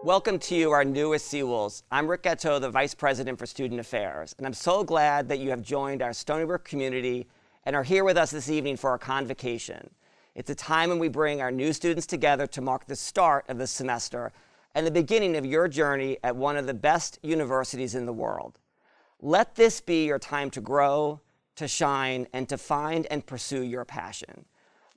Welcome to you, our newest Seawolves. I'm Rick Gatto, the Vice President for Student Affairs, and I'm so glad that you have joined our Stony Brook community and are here with us this evening for our Convocation. It's a time when we bring our new students together to mark the start of the semester and the beginning of your journey at one of the best universities in the world. Let this be your time to grow, to shine, and to find and pursue your passion.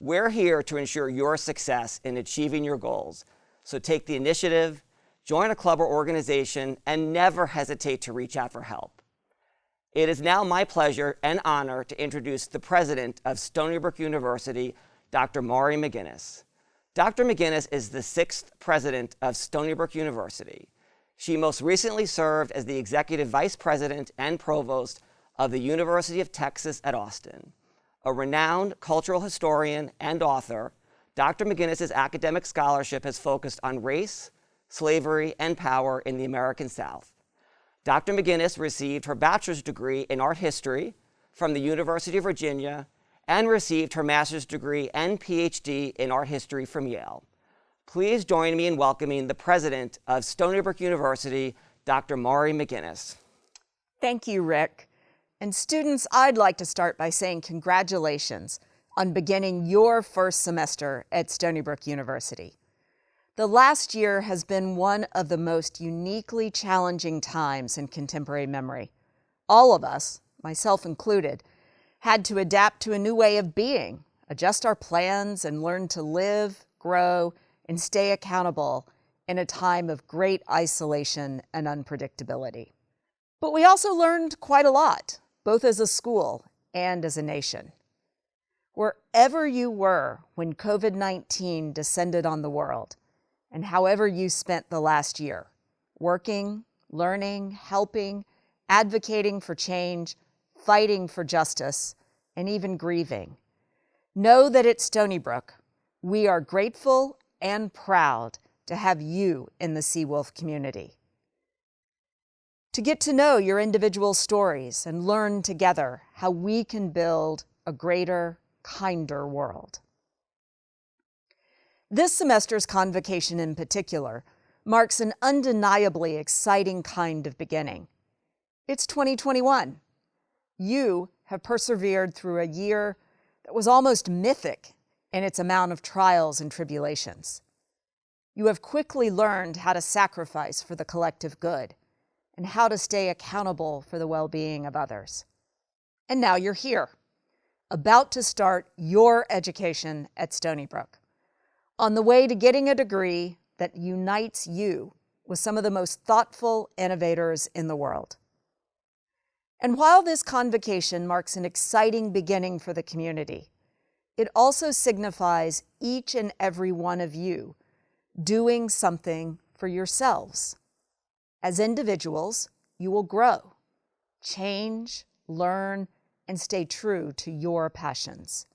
We're here to ensure your success in achieving your goals, so take the initiative, join a club or organization, and never hesitate to reach out for help. It is now my pleasure and honor to introduce the president of Stony Brook University, Dr. Maury McGinnis. Dr. McGinnis is the 6th president of Stony Brook University. She most recently served as the executive vice president and provost of the University of Texas at Austin. A renowned cultural historian and author, Dr. McGinnis's academic scholarship has focused on race, slavery, and power in the American South. Dr. McGinnis received her bachelor's degree in art history from the University of Virginia and received her master's degree and PhD in art history from Yale. Please join me in welcoming the president of Stony Brook University, Dr. Maury McGinnis. Thank you, Rick. And students, I'd like to start by saying congratulations on beginning your first semester at Stony Brook University. The last year has been one of the most uniquely challenging times in contemporary memory. All of us, myself included, had to adapt to a new way of being, adjust our plans, and learn to live, grow, and stay accountable in a time of great isolation and unpredictability. But we also learned quite a lot, both as a school and as a nation. Wherever you were when COVID-19 descended on the world, and however you spent the last year, working, learning, helping, advocating for change, fighting for justice, and even grieving, know that at Stony Brook, we are grateful and proud to have you in the Seawolf community. To get to know your individual stories and learn together how we can build a greater, kinder world. This semester's Convocation in particular marks an undeniably exciting kind of beginning. It's 2021. You have persevered through a year that was almost mythic in its amount of trials and tribulations. You have quickly learned how to sacrifice for the collective good and how to stay accountable for the well-being of others. And now you're here, about to start your education at Stony Brook, on the way to getting a degree that unites you with some of the most thoughtful innovators in the world. And while this convocation marks an exciting beginning for the community, it also signifies each and every one of you doing something for yourselves. As individuals, you will grow, change, learn, and stay true to your passions.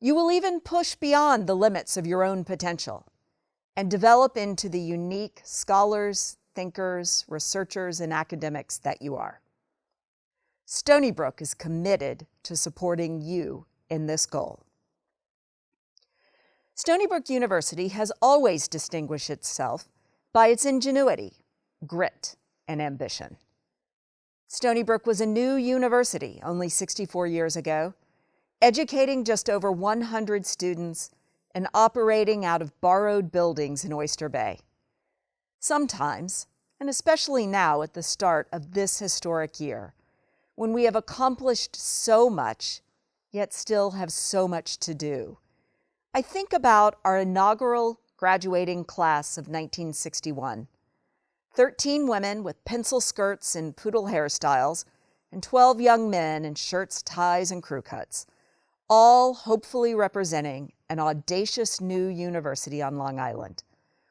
You will even push beyond the limits of your own potential and develop into the unique scholars, thinkers, researchers, and academics that you are. Stony Brook is committed to supporting you in this goal. Stony Brook University has always distinguished itself by its ingenuity, grit, and ambition. Stony Brook was a new university only 64 years ago, educating just over 100 students and operating out of borrowed buildings in Oyster Bay. Sometimes, and especially now at the start of this historic year, when we have accomplished so much, yet still have so much to do, I think about our inaugural graduating class of 1961. 13 women with pencil skirts and poodle hairstyles, and 12 young men in shirts, ties, and crew cuts, all hopefully representing an audacious new university on Long Island,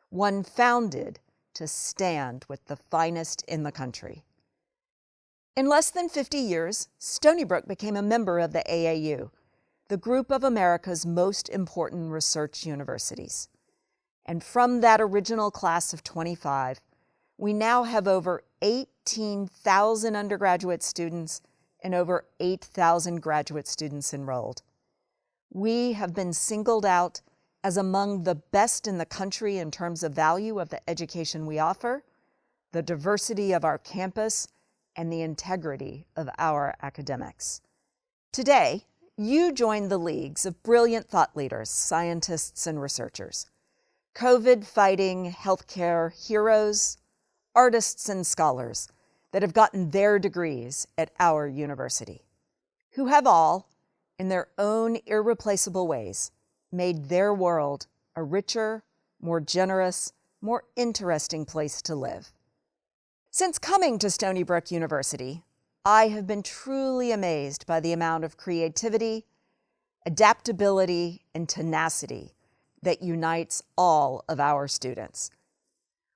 one founded to stand with the finest in the country. In less than 50 years, Stony Brook became a member of the AAU, the group of America's most important research universities. And from that original class of 25, we now have over 18,000 undergraduate students and over 8,000 graduate students enrolled. We have been singled out as among the best in the country in terms of value of the education we offer, the diversity of our campus, and the integrity of our academics. Today, you join the leagues of brilliant thought leaders, scientists, and researchers, COVID-fighting healthcare heroes, artists, and scholars that have gotten their degrees at our university, who have all, in their own irreplaceable ways, made their world a richer, more generous, more interesting place to live. Since coming to Stony Brook University, I have been truly amazed by the amount of creativity, adaptability, and tenacity that unites all of our students.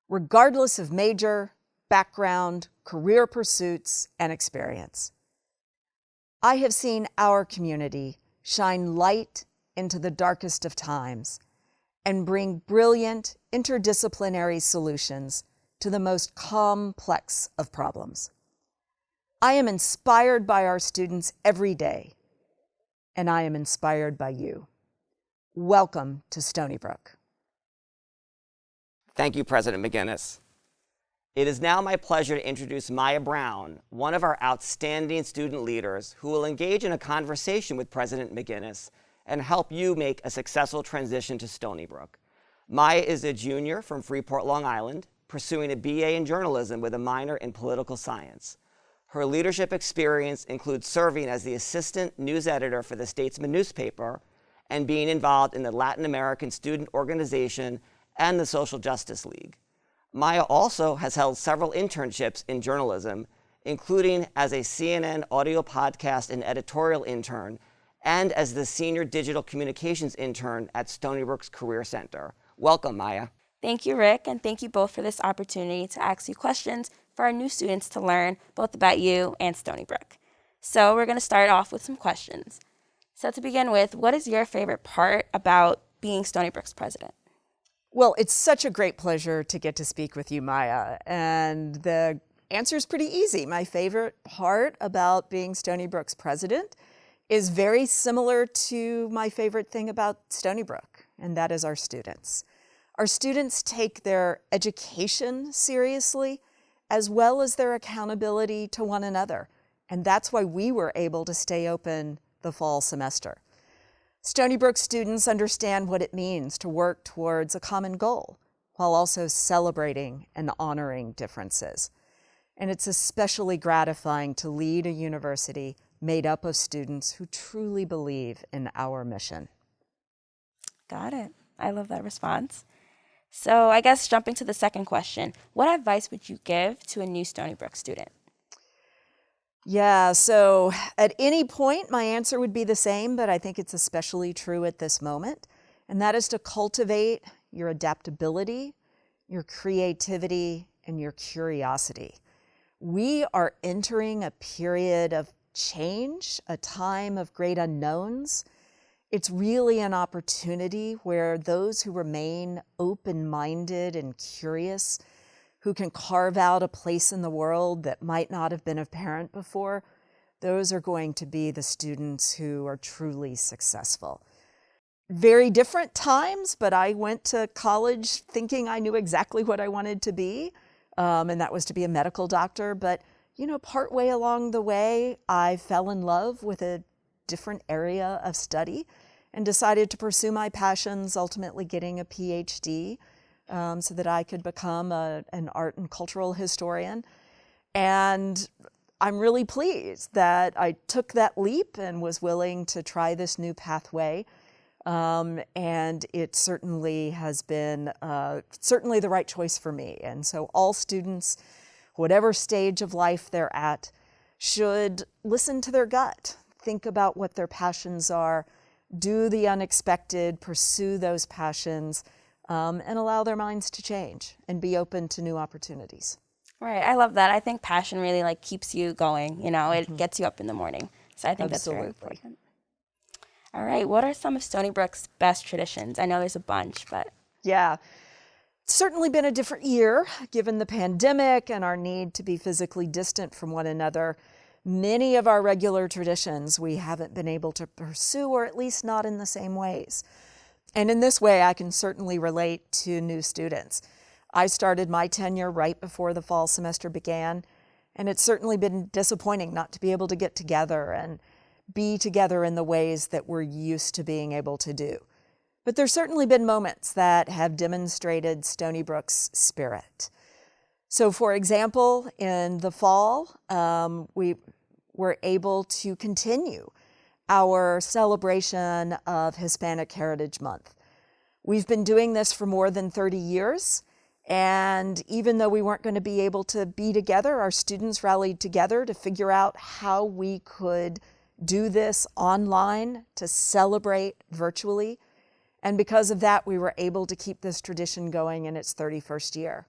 Regardless of major, background, career pursuits, and experience. I have seen our community shine light into the darkest of times and bring brilliant interdisciplinary solutions to the most complex of problems. I am inspired by our students every day, and I am inspired by you. Welcome to Stony Brook. Thank you, President McGinnis. It is now my pleasure to introduce Maya Brown, one of our outstanding student leaders who will engage in a conversation with President McGinnis and help you make a successful transition to Stony Brook. Maya is a junior from Freeport, Long Island, pursuing a BA in journalism with a minor in political science. Her leadership experience includes serving as the assistant news editor for the Statesman newspaper and being involved in the Latin American Student Organization and the Social Justice League. Maya also has held several internships in journalism, including as a CNN audio podcast and editorial intern, and as the senior digital communications intern at Stony Brook's Career Center. Welcome, Maya. Thank you, Rick, and thank you both for this opportunity to ask you questions for our new students to learn both about you and Stony Brook. So we're going to start off with some questions. So to begin with, what is your favorite part about being Stony Brook's president? Well, it's such a great pleasure to get to speak with you, Maya. And the answer is pretty easy. My favorite part about being Stony Brook's president is very similar to my favorite thing about Stony Brook, and that is our students. Our students take their education seriously, as well as their accountability to one another. And that's why we were able to stay open the fall semester. Stony Brook students understand what it means to work towards a common goal, while also celebrating and honoring differences. And it's especially gratifying to lead a university made up of students who truly believe in our mission. Got it. I love that response. So I guess jumping to the second question, what advice would you give to a new Stony Brook student? Yeah, so at any point, my answer would be the same, but I think it's especially true at this moment. And that is to cultivate your adaptability, your creativity, and your curiosity. We are entering a period of change, a time of great unknowns. It's really an opportunity where those who remain open-minded and curious, who can carve out a place in the world that might not have been apparent before, those are going to be the students who are truly successful. Very different times, but I went to college thinking I knew exactly what I wanted to be, and that was to be a medical doctor. But, partway along the way, I fell in love with a different area of study and decided to pursue my passions, ultimately getting a PhD so that I could become an art and cultural historian. And I'm really pleased that I took that leap and was willing to try this new pathway. And it certainly has been certainly the right choice for me. And so all students, whatever stage of life they're at, should listen to their gut, think about what their passions are, do the unexpected, pursue those passions, and allow their minds to change and be open to new opportunities. Right, I love that. I think passion really keeps you going, it gets you up in the morning. So I think that's very important. All right, what are some of Stony Brook's best traditions? I know there's a bunch, but. Yeah, it's certainly been a different year given the pandemic and our need to be physically distant from one another. Many of our regular traditions we haven't been able to pursue, or at least not in the same ways. And in this way, I can certainly relate to new students. I started my tenure right before the fall semester began, and it's certainly been disappointing not to be able to get together and be together in the ways that we're used to being able to do. But there's certainly been moments that have demonstrated Stony Brook's spirit. So for example, in the fall, we were able to continue our celebration of Hispanic Heritage Month. We've been doing this for more than 30 years, and even though we weren't going to be able to be together, our students rallied together to figure out how we could do this online, to celebrate virtually. And because of that, we were able to keep this tradition going in its 31st year.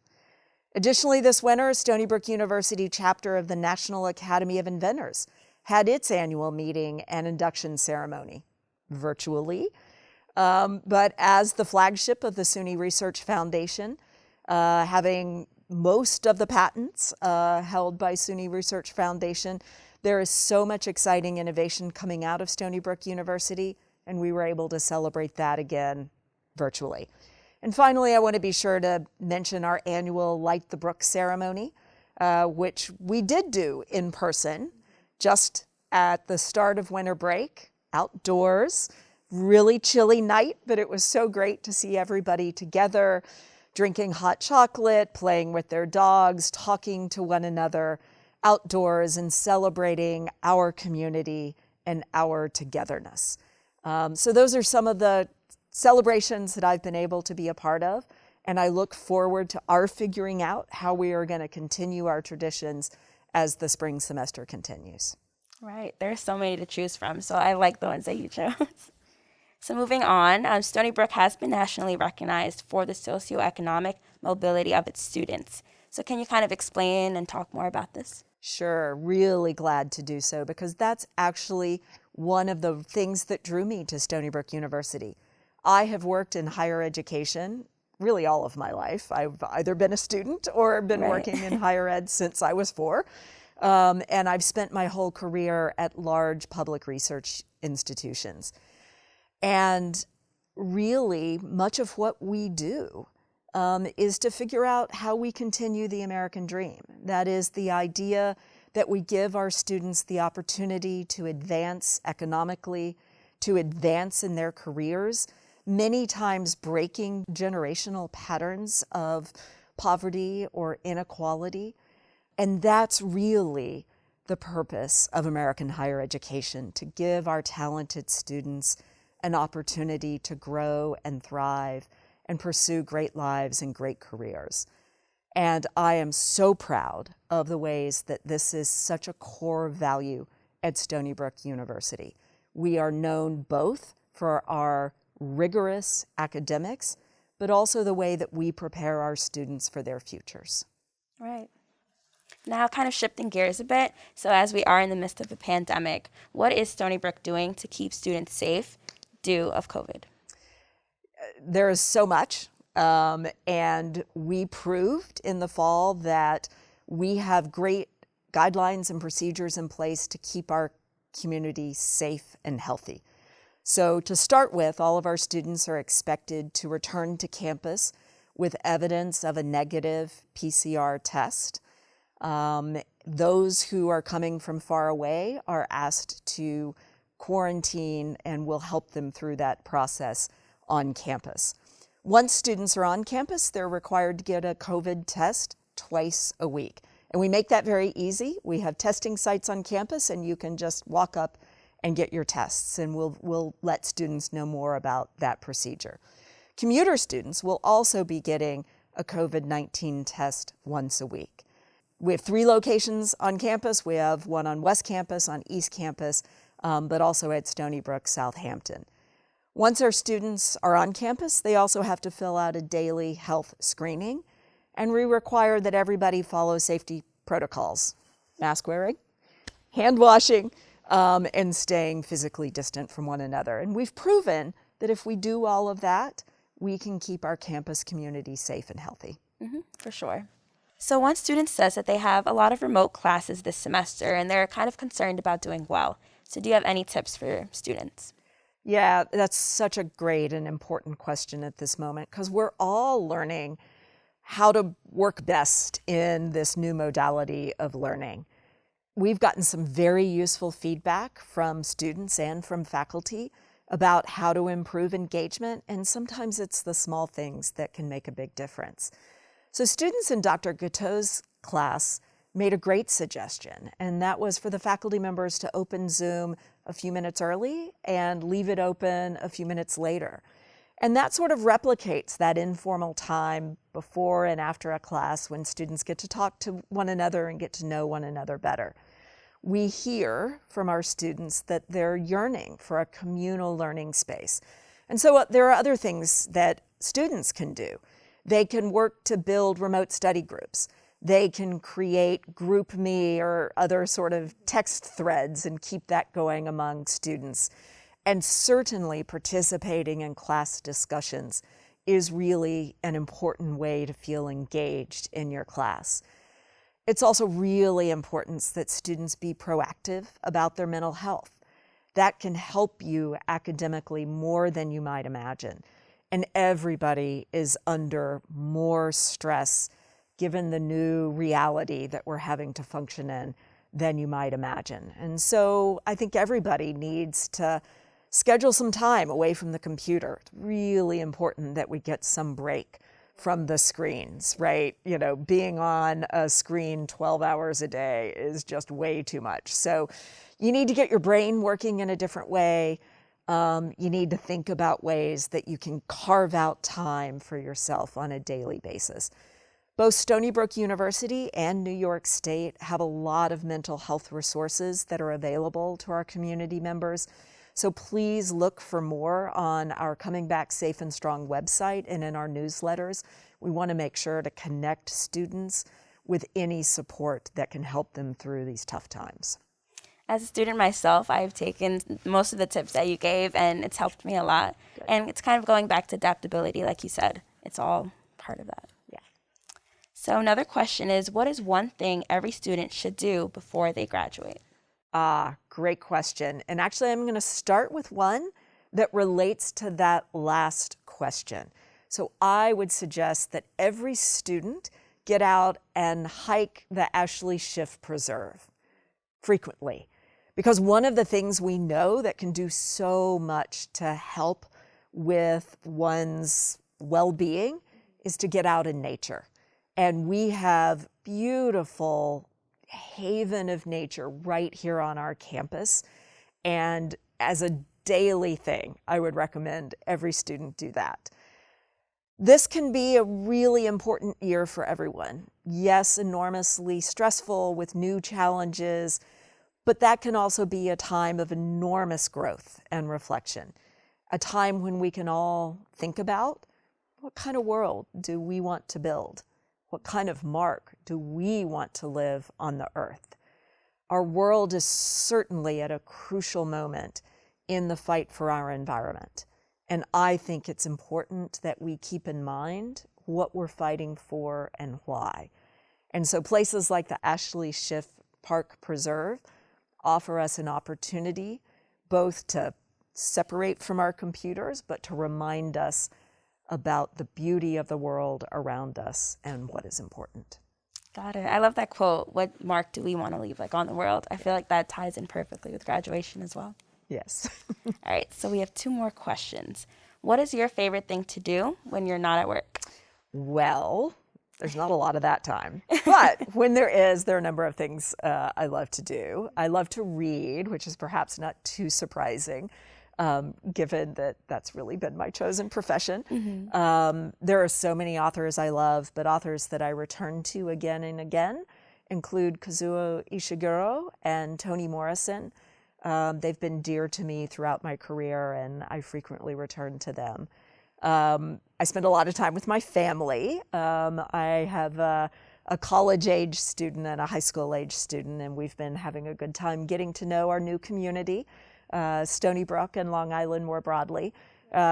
Additionally, this winter, Stony Brook University chapter of the National Academy of Inventors had its annual meeting and induction ceremony virtually. But as the flagship of the SUNY Research Foundation, having most of the patents held by SUNY Research Foundation, there is so much exciting innovation coming out of Stony Brook University, and we were able to celebrate that again virtually. And finally, I want to be sure to mention our annual Light the Brook ceremony, which we did do in person just at the start of winter break, outdoors. Really chilly night, but it was so great to see everybody together, drinking hot chocolate, playing with their dogs, talking to one another outdoors, and celebrating our community and our togetherness. So those are some of the celebrations that I've been able to be a part of, and I look forward to our figuring out how we are going to continue our traditions as the spring semester continues. Right, there's so many to choose from, so I like the ones that you chose. So moving on, Stony Brook has been nationally recognized for the socioeconomic mobility of its students. So can you kind of explain and talk more about this? Sure, really glad to do so, because that's actually one of the things that drew me to Stony Brook University. I have worked in higher education really all of my life. I've either been a student or been working in higher ed since I was 4. And I've spent my whole career at large public research institutions. And really, much of what we do is to figure out how we continue the American dream. That is the idea that we give our students the opportunity to advance economically, to advance in their careers, many times breaking generational patterns of poverty or inequality. And that's really the purpose of American higher education, to give our talented students an opportunity to grow and thrive and pursue great lives and great careers. And I am so proud of the ways that this is such a core value at Stony Brook University. We are known both for our rigorous academics, but also the way that we prepare our students for their futures. Right. Now kind of shifting gears a bit, so as we are in the midst of a pandemic, what is Stony Brook doing to keep students safe due of COVID? There is so much, and we proved in the fall that we have great guidelines and procedures in place to keep our community safe and healthy. So to start with, all of our students are expected to return to campus with evidence of a negative PCR test. Those who are coming from far away are asked to quarantine, and we'll help them through that process on campus. Once students are on campus, they're required to get a COVID test twice a week. And we make that very easy. We have testing sites on campus, and you can just walk up and get your tests, and we'll let students know more about that procedure. Commuter students will also be getting a COVID-19 test once a week. We have 3 locations on campus. We have one on West Campus, on East Campus, but also at Stony Brook, Southampton. Once our students are on campus, they also have to fill out a daily health screening, and we require that everybody follow safety protocols: mask wearing, hand washing, and staying physically distant from one another. And we've proven that if we do all of that, we can keep our campus community safe and healthy. For sure. So one student says that they have a lot of remote classes this semester and they're kind of concerned about doing well. So do you have any tips for students? Yeah, that's such a great and important question at this moment because we're all learning how to work best in this new modality of learning. We've gotten some very useful feedback from students and from faculty about how to improve engagement, and sometimes it's the small things that can make a big difference. So students in Dr. Guiteau's class made a great suggestion, and that was for the faculty members to open Zoom a few minutes early and leave it open a few minutes later. And that sort of replicates that informal time before and after a class when students get to talk to one another and get to know one another better. We hear from our students that they're yearning for a communal learning space. And so there are other things that students can do. They can work to build remote study groups. They can create GroupMe or other sort of text threads and keep that going among students. And certainly participating in class discussions is really an important way to feel engaged in your class. It's also really important that students be proactive about their mental health. That can help you academically more than you might imagine. And everybody is under more stress given the new reality that we're having to function in than you might imagine. And so I think everybody needs to schedule some time away from the computer. It's really important that we get some break from the screens, right? Being on a screen 12 hours a day is just way too much. So you need to get your brain working in a different way. You need to think about ways that you can carve out time for yourself on a daily basis. Both Stony Brook University and New York State have a lot of mental health resources that are available to our community members. So please look for more on our Coming Back Safe and Strong website and in our newsletters. We want to make sure to connect students with any support that can help them through these tough times. As a student myself, I've taken most of the tips that you gave, and it's helped me a lot. Good. And it's kind of going back to adaptability, like you said. It's all part of that. Yeah. So another question is, what is one thing every student should do before they graduate? Great question. And actually, I'm going to start with one that relates to that last question. So I would suggest that every student get out and hike the Ashley Schiff Preserve frequently. Because one of the things we know that can do so much to help with one's well-being is to get out in nature. And we have beautiful haven of nature right here on our campus. And as a daily thing, I would recommend every student do that. This can be a really important year for everyone. Yes, enormously stressful with new challenges, but that can also be a time of enormous growth and reflection. A time when we can all think about what kind of world do we want to build? What kind of mark do we want to live on the earth? Our world is certainly at a crucial moment in the fight for our environment. And I think it's important that we keep in mind what we're fighting for and why. And so places like the Ashley Schiff Park Preserve offer us an opportunity both to separate from our computers, but to remind us about the beauty of the world around us and what is important. Got it. I love that quote. What mark do we want to leave on the world? I feel like that ties in perfectly with graduation as well. Yes. All right, so we have two more questions. What is your favorite thing to do when you're not at work? Well, there's not a lot of that time. But when there are a number of things I love to do. I love to read, which is perhaps not too surprising, given that that's really been my chosen profession. Mm-hmm. There are so many authors I love, but authors that I return to again and again include Kazuo Ishiguro and Toni Morrison. They've been dear to me throughout my career, and I frequently return to them. I spend a lot of time with my family. I have a college-age student and a high school-age student, and we've been having a good time getting to know our new community, Stony Brook and Long Island more broadly.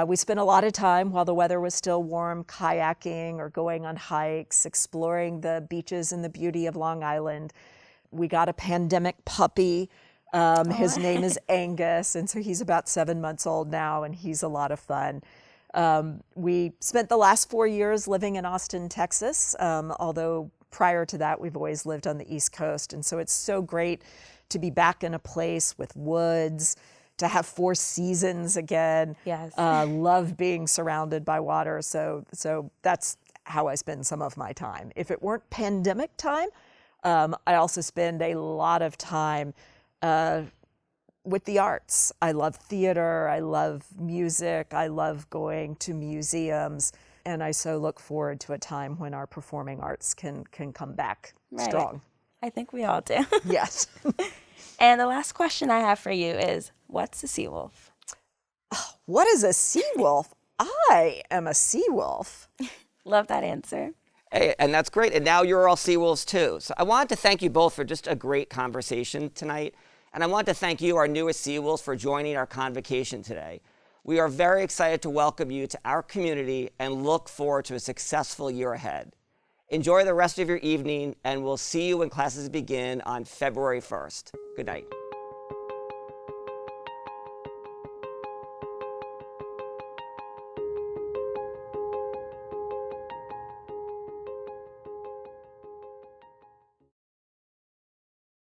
We spent a lot of time while the weather was still warm, kayaking or going on hikes, exploring the beaches and the beauty of Long Island. We got a pandemic puppy His name is Angus, and so he's about 7 months old now, and he's a lot of fun. We spent the last 4 years living in Austin, Texas, although prior to that, we've always lived on the East Coast. And so it's so great to be back in a place with woods, to have 4 seasons again. Yes. Love being surrounded by water. So that's how I spend some of my time. If it weren't pandemic time, I also spend a lot of time with the arts. I love theater, I love music, I love going to museums, and I so look forward to a time when our performing arts can come back strong. I think we all do. Yes. And the last question I have for you is, what's a sea wolf? What is a sea wolf? I am a sea wolf. Love that answer. Hey, and that's great. And now you're all sea wolves too. So I wanted to thank you both for just a great conversation tonight. And I want to thank you, our newest sea wolves, for joining our convocation today. We are very excited to welcome you to our community and look forward to a successful year ahead. Enjoy the rest of your evening, and we'll see you when classes begin on February 1st. Good night.